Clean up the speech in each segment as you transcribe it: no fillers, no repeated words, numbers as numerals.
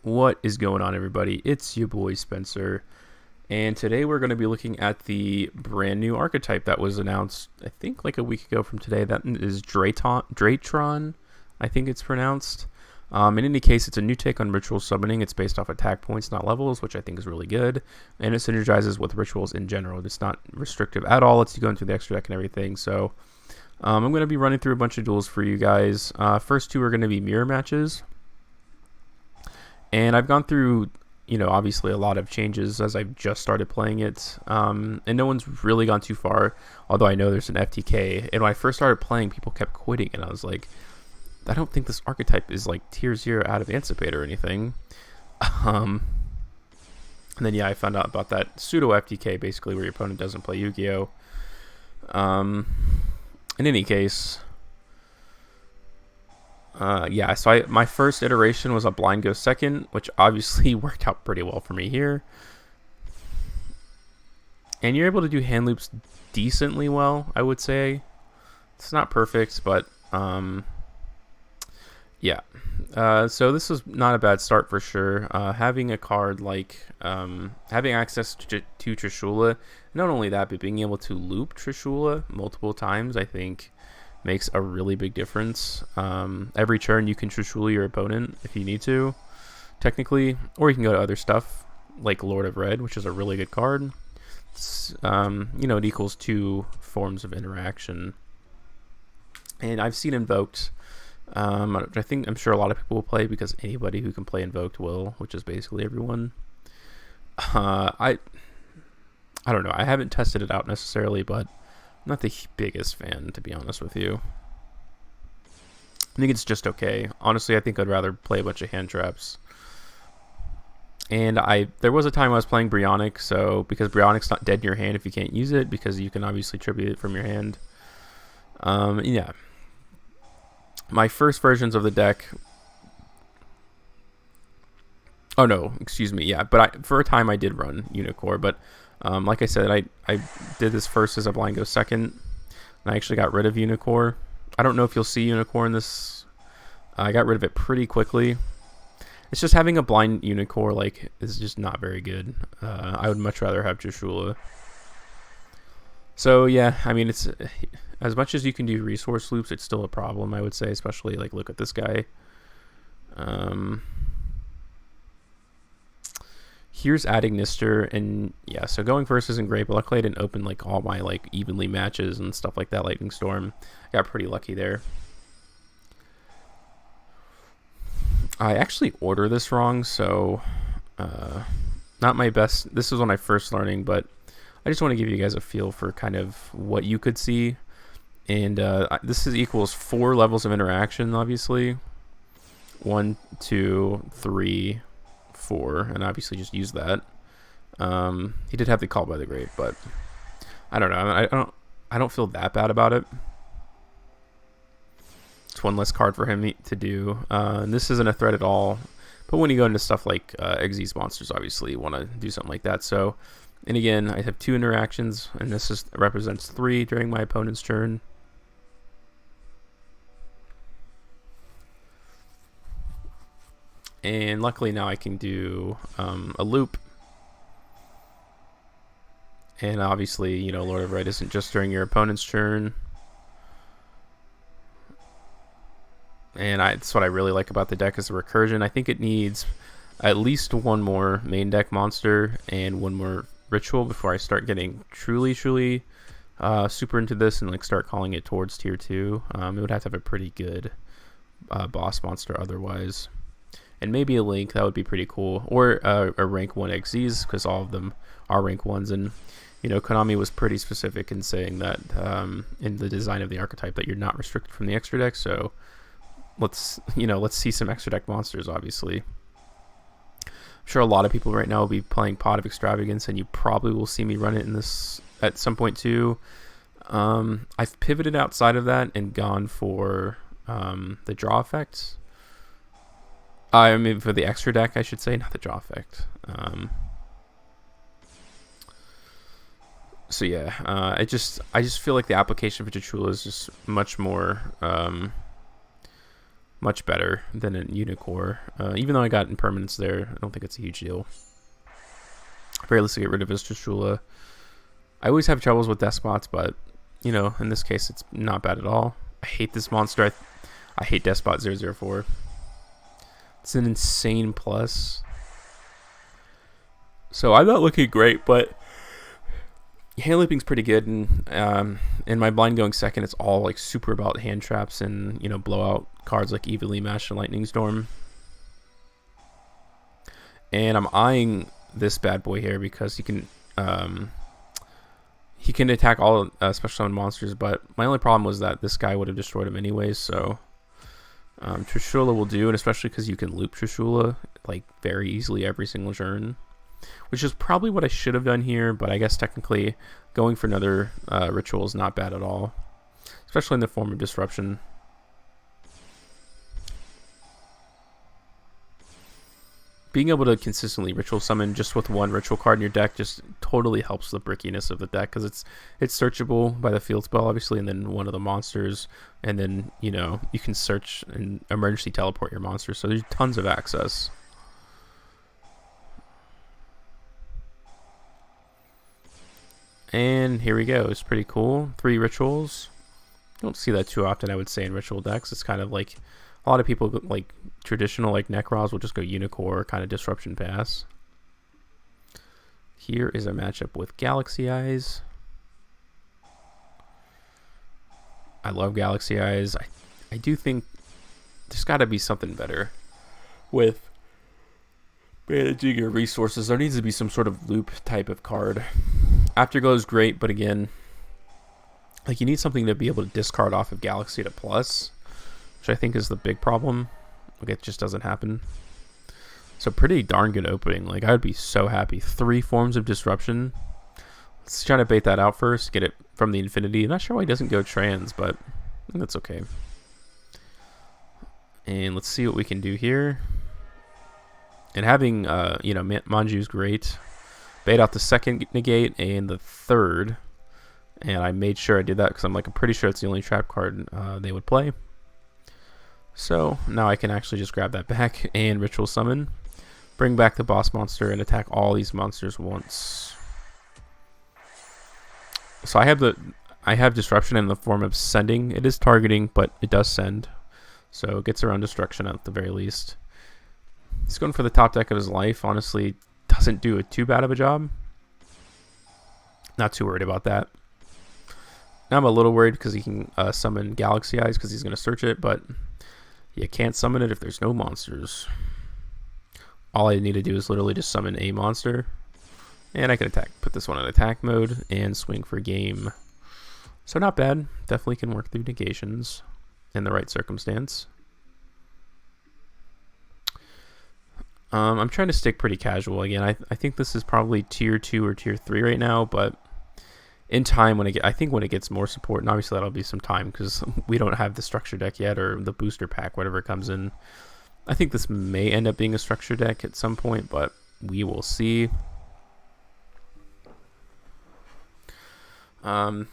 What is going on, everybody? It's your boy Spencer, and today we're going to be looking at the brand new archetype that was announced, I think, like a week ago from today. That is Draitron, I think it's pronounced. In any case, it's a new take on ritual summoning. It's based off attack points, not levels, which I think is really good, and it synergizes with rituals in general. It's not restrictive at all. It's going through the extra deck and everything. So I'm going to be running through a bunch of duels for you guys. First two are going to be mirror matches. And I've gone through, obviously a lot of changes as I've just started playing it. And no one's really gone too far, although I know there's an FTK. And when I first started playing, people kept quitting. And I was like, I don't think this archetype is like tier 0 out of Anticipate or anything. And then, I found out about that pseudo FTK, basically, where your opponent doesn't play Yu-Gi-Oh! In any case... so my first iteration was a blind go second, which obviously worked out pretty well for me here. And you're able to do hand loops decently well, I would say. It's not perfect, but yeah. So this was not a bad start for sure. Having a card like having access to Trishula, not only that, but being able to loop Trishula multiple times, I think makes a really big difference. Every turn you can Trishula your opponent if you need to, technically, or you can go to other stuff like Lord of Red, which is a really good card. It's, it equals 2 forms of interaction, and I've seen Invoked. I'm sure a lot of people will play because anybody who can play Invoked will, which is basically everyone. I don't know. I haven't tested it out necessarily, but not the biggest fan, to be honest with you. I think it's just okay. Honestly, I think I'd rather play a bunch of hand traps. And there was a time I was playing Brionic, so because Brionic's not dead in your hand if you can't use it, because you can obviously tribute it from your hand. Yeah. My first versions of the deck... Oh no, excuse me, yeah. But for a time I did run Unicore, but like I said, I did this first as a blind go second, and I actually got rid of Unicore. I don't know if you'll see Unicore in this. I got rid of it pretty quickly. It's just having a blind Unicore is just not very good. I would much rather have Trishula. So yeah, I mean, it's as much as you can do resource loops, it's still a problem, I would say, especially look at this guy. Here's adding Nister, and yeah, so going first isn't great, but luckily I didn't open all my evenly matches and stuff like that. Lightning Storm, I got pretty lucky there. I actually order this wrong, so not my best. This is when I first learning, but I just want to give you guys a feel for kind of what you could see. And this equals 4 levels of interaction, obviously. 1, 2, 3, 4, and obviously just use that. He did have the Call by the Grave, but I don't know. I don't feel that bad about it. It's one less card for him to do. And this isn't a threat at all. But when you go into stuff like Xyz monsters, obviously you want to do something like that. So, and again, I have 2 interactions, and this represents 3 during my opponent's turn. And luckily now I can do a loop. And obviously, Lord of Red isn't just during your opponent's turn. And that's what I really like about the deck is the recursion. I think it needs at least 1 more main deck monster and 1 more ritual before I start getting truly super into this and start calling it towards tier 2. It would have to have a pretty good boss monster otherwise. And maybe a Link, that would be pretty cool. Or a rank 1 Xyz, because all of them are rank 1s. And, Konami was pretty specific in saying that in the design of the archetype that you're not restricted from the extra deck. So let's see some extra deck monsters, obviously. I'm sure a lot of people right now will be playing Pot of Extravagance, and you probably will see me run it in this at some point too. I've pivoted outside of that and gone for the draw effects. I mean, for the extra deck, I should say, not the draw effect. So yeah, I just feel like the application for Trishula is just much more much better than in Unicore. Even though I got impermanence there, I don't think it's a huge deal. Very easy to get rid of his Trishula. I always have troubles with Despots, but, you know, in this case, it's not bad at all. I hate this monster. I hate Despot 004. It's an insane plus. So I'm not looking great, but hand looping's pretty good, and in my blind going second, it's all like super about hand traps and, you know, blowout cards like Evenly Matched and Lightning Storm. And I'm eyeing this bad boy here because he can attack all special summon monsters, but my only problem was that this guy would have destroyed him anyways. So Trishula will do, and especially because you can loop Trishula like very easily every single turn, which is probably what I should have done here, but I guess technically going for another ritual is not bad at all, especially in the form of disruption. Being able to consistently ritual summon just with one ritual card in your deck just totally helps the brickiness of the deck, because it's searchable by the field spell, obviously, and then one of the monsters, and then, you know, you can search and emergency teleport your monsters, so there's tons of access. And here we go. It's pretty cool. 3 rituals. Don't see that too often, I would say, in ritual decks. It's kind of like a lot of people, like traditional like Necros, will just go Unicore, kind of disruption pass. Here is a matchup with Galaxy Eyes. I love Galaxy Eyes. I do think there's got to be something better with managing your resources. There needs to be some sort of loop type of card. Afterglow is great, but again, like, you need something to be able to discard off of Galaxy to plus, which I think is the big problem. Like, it just doesn't happen. So pretty darn good opening. Like, I would be so happy. 3 forms of disruption. Let's try to bait that out first. Get it from the Infinity. I'm not sure why he doesn't go trans, but that's okay. And let's see what we can do here. And having, you know, Manju's great. Bait out the second negate and the third. And I made sure I did that because I'm pretty sure it's the only trap card they would play. So now I can actually just grab that back and ritual summon, bring back the boss monster, and attack all these monsters once. So I have disruption in the form of sending. It is targeting, but it does send, so it gets around destruction at the very least. He's going for the top deck of his life. Honestly, doesn't do too bad of a job. Not too worried about that. Now I'm a little worried because he can summon Galaxy Eyes because he's going to search it, but you can't summon it if there's no monsters. All I need to do is literally just summon a monster, and I can attack. Put this one in attack mode and swing for game. So not bad. Definitely can work through negations in the right circumstance. I'm trying to stick pretty casual again. I think this is probably tier 2 or tier 3 right now, but in time, I think when it gets more support, and obviously that'll be some time because we don't have the structure deck yet, or the booster pack, whatever comes in. I think this may end up being a structure deck at some point, but we will see.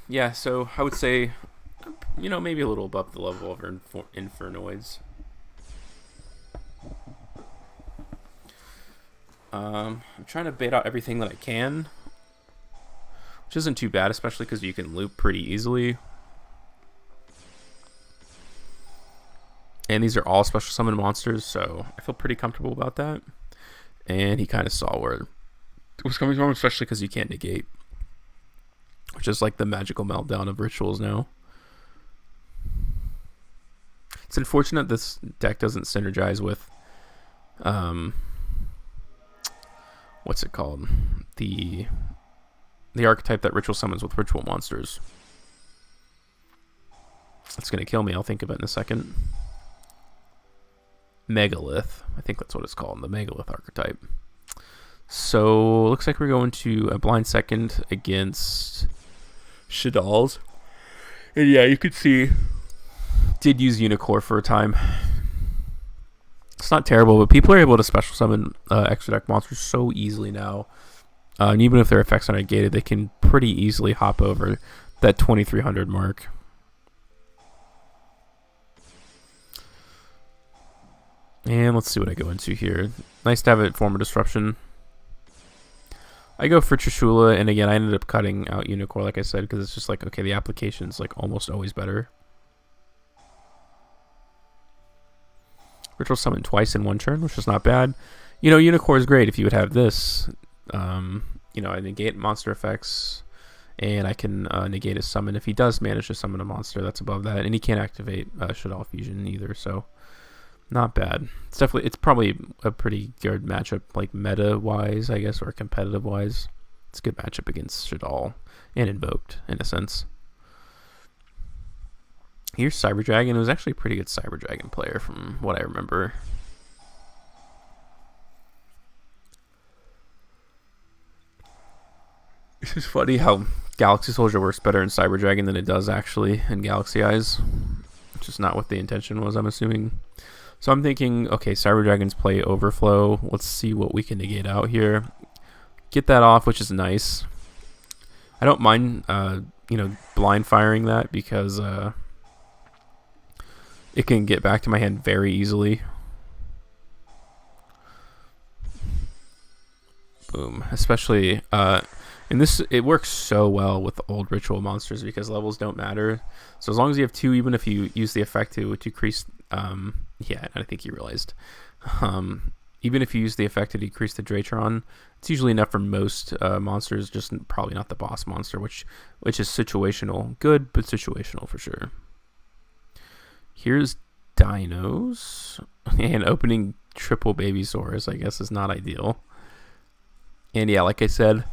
Yeah, so I would say, you know, maybe a little above the level of Infernoids. I'm trying to bait out everything that I can, which isn't too bad, especially because you can loop pretty easily. And these are all special summon monsters, so I feel pretty comfortable about that. And he kind of saw where it was coming from, especially because you can't negate, which is like the magical meltdown of rituals now. It's unfortunate this deck doesn't synergize with what's it called? The archetype that ritual summons with ritual monsters. It's going to kill me. I'll think of it in a second. Megalith. I think that's what it's called. The Megalith archetype. So, looks like we're going to a blind second against Shadal's. And yeah, you could see did use Unicore for a time. It's not terrible, but people are able to special summon extra deck monsters so easily now. And even if their effects are negated, they can pretty easily hop over that 2300 mark. And let's see what I go into here. Nice to have it form a disruption. I go for Trishula, and again, I ended up cutting out Unicorn, like I said, because it's just like, okay, the application's like almost always better. Ritual Summon twice in one turn, which is not bad. You know, Unicorn is great if you would have this. You know, I negate monster effects, and I can negate his summon if he does manage to summon a monster that's above that, and he can't activate Shaddoll Fusion either, so not bad. It's probably a pretty good matchup, like meta-wise, I guess, or competitive-wise. It's a good matchup against Shaddoll and Invoked, in a sense. Here's Cyber Dragon. It was actually a pretty good Cyber Dragon player from what I remember. It's just funny how Galaxy Soldier works better in Cyber Dragon than it does actually in Galaxy Eyes. Which is not what the intention was, I'm assuming. So I'm thinking, okay, Cyber Dragons play Overflow. Let's see what we can negate out here. Get that off, which is nice. I don't mind, you know, blind firing that because it can get back to my hand very easily. Boom. Especially, and this, it works so well with old ritual monsters because levels don't matter. So as long as you have two, even if you use the effect to decrease, yeah, I think you realized. Even if you use the effect to decrease the Draitron, it's usually enough for most monsters, just probably not the boss monster, which is situational. Good, but situational for sure. Here's Dinos. And opening triple Babysaurus, I guess, is not ideal. And yeah, like I said,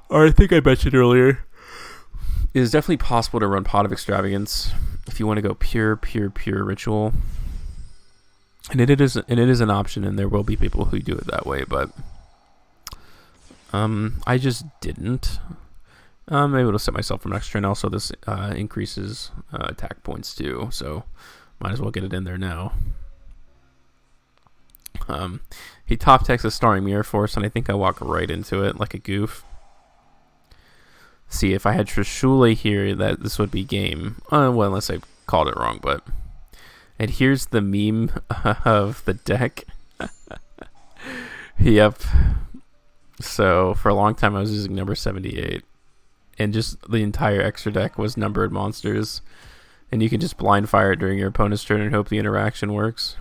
or I think I mentioned earlier, it is definitely possible to run Pot of Extravagance if you want to go pure ritual. And it is an option, and there will be people who do it that way, but I just didn't. I'm able to set myself for next turn. Also, this increases attack points too, so might as well get it in there now. He top decks a Starring Mirror Force, and I think I walk right into it like a goof. See, if I had Trishula here, that this would be game. Well, unless I called it wrong, but... And here's the meme of the deck. Yep. So, for a long time, I was using number 78. And just the entire extra deck was numbered monsters. And you can just blind fire it during your opponent's turn and hope the interaction works.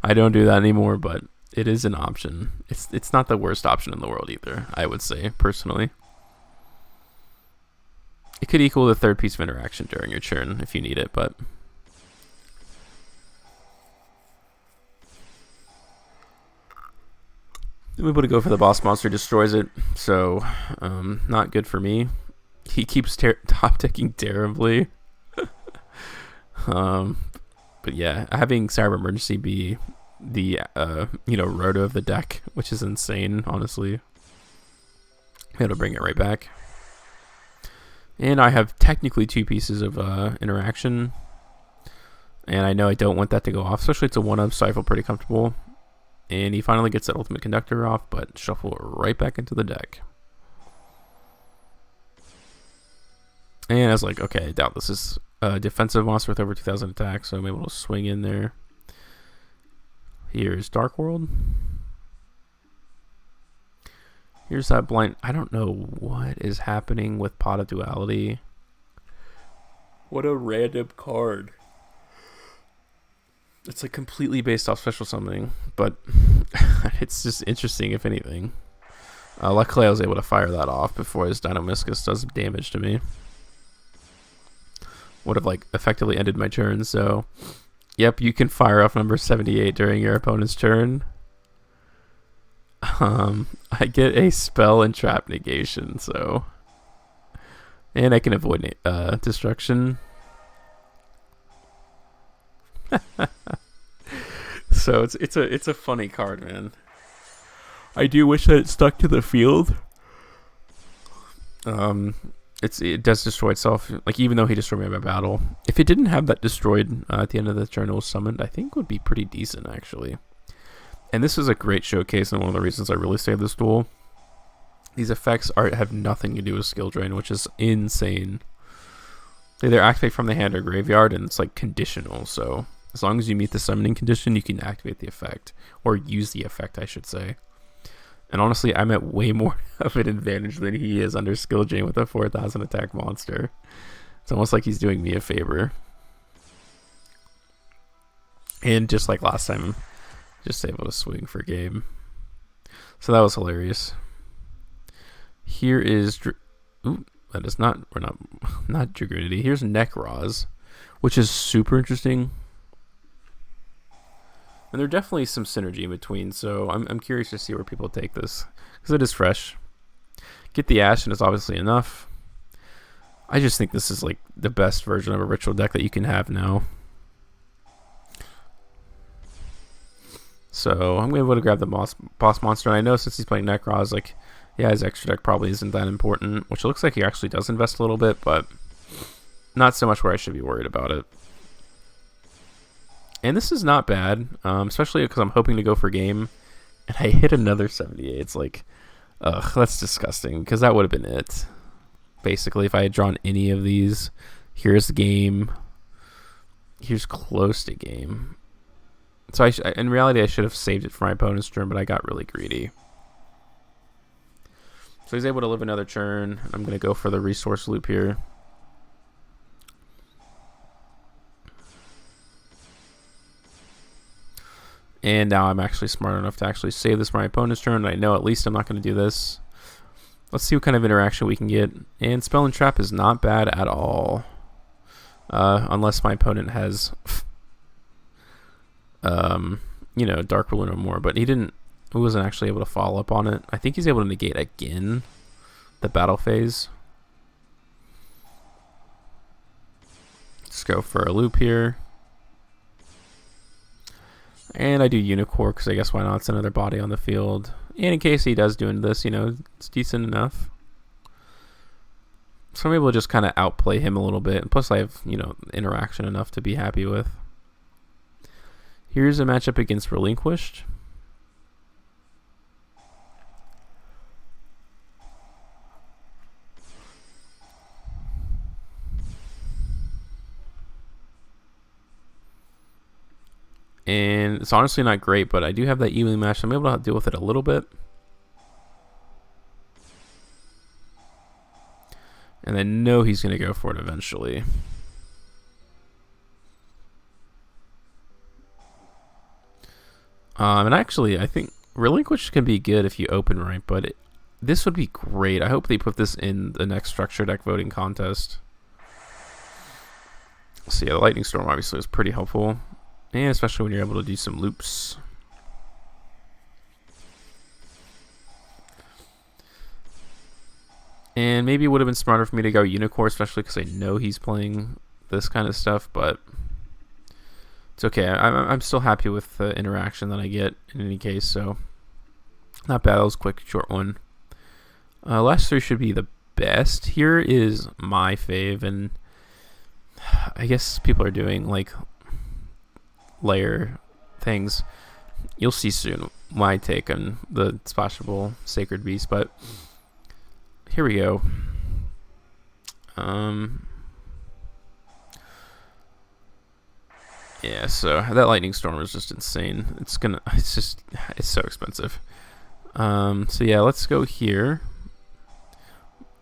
I don't do that anymore, but it is an option. It's not the worst option in the world either, I would say, personally. It could equal the third piece of interaction during your turn if you need it, but... I'm able to go for the boss monster, destroys it, so not good for me. He keeps top decking terribly. But yeah, having Cyber Emergency be the you know, roto of the deck, which is insane, honestly. It'll bring it right back. And I have technically two pieces of interaction, and I know I don't want that to go off, especially it's a 1-up, so I feel pretty comfortable. And he finally gets that Ultimate Conductor off, but shuffle it right back into the deck. And I was like, okay, I doubt this is a defensive monster with over 2,000 attack, so I'm able to swing in there. Here's Dark World. Here's that blind. I don't know what is happening with Pot of Duality. What a random card. It's like completely based off special summoning, but it's just interesting if anything. Luckily I was able to fire that off before his Dinomischus does damage to me. Would have like effectively ended my turn, so yep, you can fire off number 78 during your opponent's turn. I get a spell and trap negation, so, and I can avoid destruction. So it's a funny card, man. I do wish that it stuck to the field. It does destroy itself. Like, even though he destroyed me by battle, if it didn't have that destroyed at the end of the turn it was summoned, I think would be pretty decent actually. And this is a great showcase, and one of the reasons I really saved this duel. These effects have nothing to do with skill drain, which is insane. They either activate from the hand or graveyard, and it's like conditional. So As long as you meet the summoning condition, you can activate the effect, or use the effect, I should say. And honestly, I'm at way more of an advantage than he is under skill chain with a 4,000 attack monster. It's almost like he's doing me a favor. And just like last time, just able to swing for game. So that was hilarious. Here is... Ooh, that is not... We're not Dragoonity. Here's Necroz, which is super interesting. And there's definitely some synergy in between, so I'm curious to see where people take this, because it is fresh. Get the Ashen is obviously enough. I just think this is like the best version of a ritual deck that you can have now. So I'm able to grab the boss monster, and I know since he's playing Necroz, like, yeah, his extra deck probably isn't that important, which it looks like he actually does invest a little bit, but not so much where I should be worried about it. And this is not bad, especially because I'm hoping to go for game, and I hit another 78. It's like, ugh, that's disgusting, because that would have been it. Basically, if I had drawn any of these, here's the game, here's close to game. So in reality, I should have saved it for my opponent's turn, but I got really greedy. So he's able to live another turn. I'm going to go for the resource loop here. And now I'm actually smart enough to actually save this for my opponent's turn. And I know at least I'm not going to do this. Let's see what kind of interaction we can get. And Spell and Trap is not bad at all. Unless my opponent has... you know, Dark Ruler no more, but he wasn't actually able to follow up on it. I think he's able to negate again the battle phase. Let's go for a loop here. And I do Unicore because I guess why not? It's another body on the field. And in case he does doing this, you know, it's decent enough. So I'm able to just kind of outplay him a little bit. And plus I have, you know, interaction enough to be happy with. Here's a matchup against Relinquished. And it's honestly not great, but I do have that evenly match, so I'm able to deal with it a little bit. And I know he's going to go for it eventually. And actually, I think Relinquish can be good if you open right, but this would be great. I hope they put this in the next structure deck voting contest. So yeah, the Lightning Storm obviously is pretty helpful, and especially when you're able to do some loops. And maybe it would have been smarter for me to go Unicore, especially because I know he's playing this kind of stuff, but it's okay. I'm still happy with the interaction that I get in any case, so not bad. That was a quick, short one. Last three should be the best. Here is my fave, and I guess people are doing like layer things. You'll see soon my take on the splashable Sacred Beast, but here we go. Yeah, so that Lightning Storm is just insane. It's so expensive. So yeah, let's go here.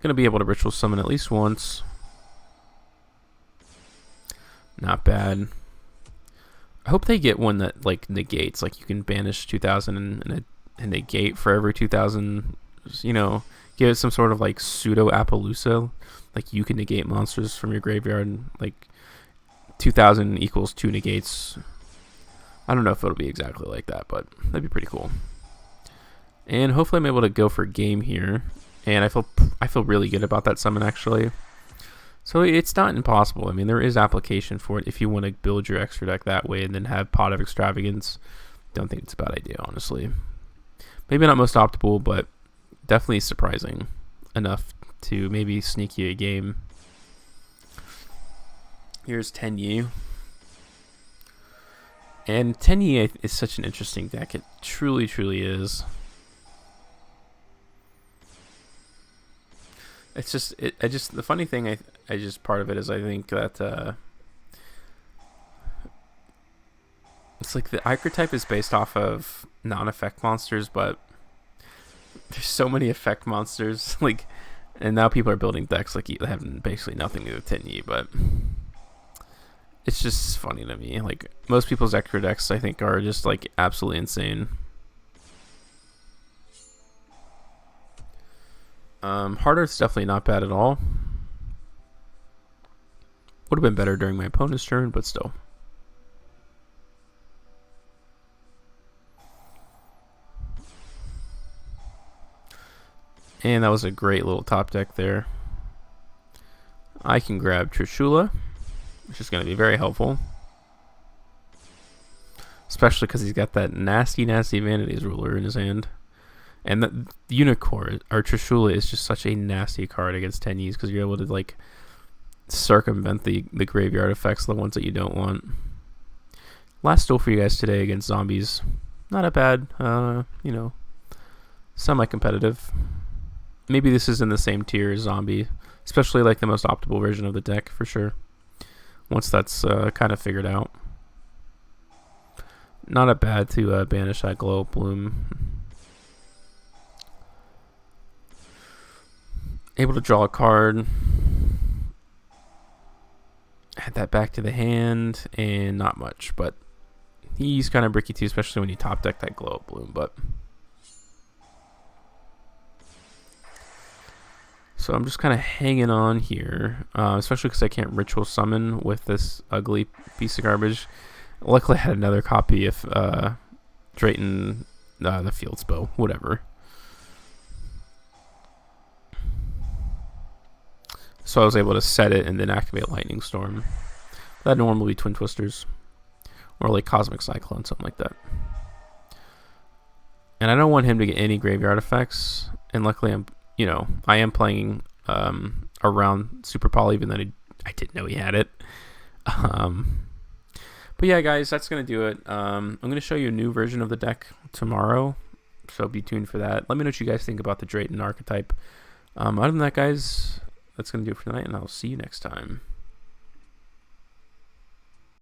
Gonna be able to ritual summon at least once. Not bad. I hope they get one that like negates, like you can banish 2,000 and negate for every 2,000. You know, give it some sort of like pseudo Appaloosa, like you can negate monsters from your graveyard, like 2,000 equals 2 negates. I don't know if it'll be exactly like that, but that'd be pretty cool. And hopefully I'm able to go for game here, and I feel really good about that summon actually. So it's not impossible. I mean, there is application for it if you want to build your extra deck that way and then have Pot of Extravagance. Don't think it's a bad idea, honestly. Maybe not most optimal, but definitely surprising enough to maybe sneak you a game. Here's Tenyi. And Tenyi is such an interesting deck. It truly, truly is. It's just, the funny thing, part of it is I think that It's like the archetype is based off of non-effect monsters, but there's so many effect monsters. Like, and now people are building decks like that have basically nothing to do with Tinyi, but it's just funny to me. Like, most people's Ekro decks, I think, are just like absolutely insane. Hard Earth's definitely not bad at all. Would have been better during my opponent's turn, but still. And that was a great little top deck there. I can grab Trishula, which is going to be very helpful. Especially because he's got that nasty, nasty Vanities Ruler in his hand. And the Unicorn, or Trishula, is just such a nasty card against Tenyis because you're able to, like, circumvent the graveyard effects, the ones that you don't want. Last duel for you guys today against zombies. Not a bad, you know, semi-competitive. Maybe this is in the same tier as zombie, especially like the most optimal version of the deck for sure. Once that's kind of figured out. Not a bad to banish that Glow Bloom. Able to draw a card. Add that back to the hand, and not much, but he's kind of bricky too, especially when you top deck that Glow Bloom. But so I'm just kind of hanging on here, especially because I can't Ritual Summon with this ugly piece of garbage. Luckily, I had another copy of Drayton, the Field's Bow, whatever. So I was able to set it and then activate Lightning Storm. That'd normally be Twin Twisters. Or like Cosmic Cyclone, something like that. And I don't want him to get any graveyard effects. And luckily, I am playing around Super Poly, even though I didn't know he had it. But yeah, guys, that's going to do it. I'm going to show you a new version of the deck tomorrow. So be tuned for that. Let me know what you guys think about the Drayton archetype. Other than that, guys, that's going to do it for tonight, and I'll see you next time.